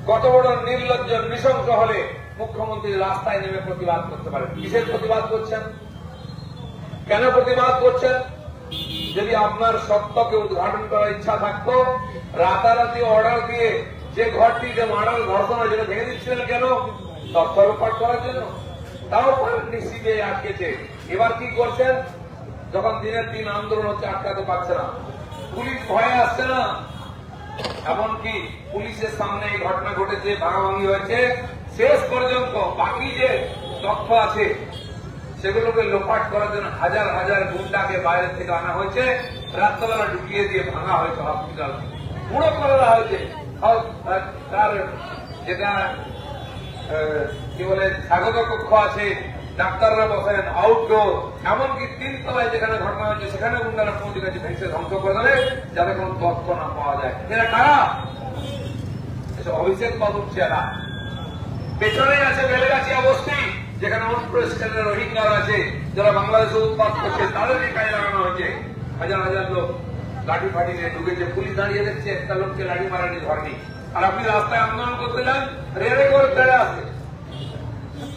কত বড় নির্লজ্জ নৃশংস হলে মুখ্যমন্ত্রী রাস্তায় নেমে প্রতিবাদ করতে পারেন? কিসের প্রতিবাদ করছেন? কেন প্রতিবাদ করছেন? যদি আপনার সত্যকে উদ্ঘাটন করার ইচ্ছা থাকতো, রাতারাতি অর্ডার দিয়ে যে ঘরটিতে মার্ডার ধর্ষণ হয় সেটা ভেঙে দিচ্ছিলেন কেন? তথ্য লোপাট করার জন্য। তাও পারেননি, সিবিআই আটকেছে। এবার কি করছেন? যখন দিনের দিন আন্দোলন হচ্ছে, আটকাতে পারছে না, পুলিশ ভয়ে আসছে না। এমনকি পুলিশের সামনে এই ঘটনা ঘটেছে, ভাঙাভাঙি হয়েছে, শেষ পর্যন্ত বাকি যে তথ্য আছে সেগুলোকে লোপাট করার জন্য হাজার হাজার গুন্ডাকে বাইরে থেকে আনা হয়েছে, রাত্রবেলা ঢুকিয়ে দিয়ে ভাঙা হয়েছে হসপিটাল, পুরো করে দেওয়া হয়েছে। তার যেটা কি বলে স্বাগত কক্ষ আছে, ডাক্তাররা বসেন, আউটডোর, এমনকি 3 তলায় যেখানে ঘটনা হয়েছে সেখানে গুন্ডারা পৌঁছে গেছে, ভেঙে ধ্বংস করে দেবে যাতে কোনো তথ্য না পাওয়া যায়। এরা কারা? অভিষেক বাবুর চেলা। পেছনেই আছে বেলেগাছি অবস্থি, যেখানে অনুপ্রবেশকারীরা রোহিঙ্গারা আছে, যারা বাংলাদেশে উৎপাদ করছে, তাদেরকে কাজে লাগানো হয়েছে। হাজার হাজার লোক লাঠি ফাটি নিয়ে ঢুকেছে, পুলিশ দাঁড়িয়ে দেখছে, একটা লোককে লাঠি মারানি ধরেনি। আর আপনি রাস্তায় আন্দোলন করতে যান, রেলে করে চলে আসছে।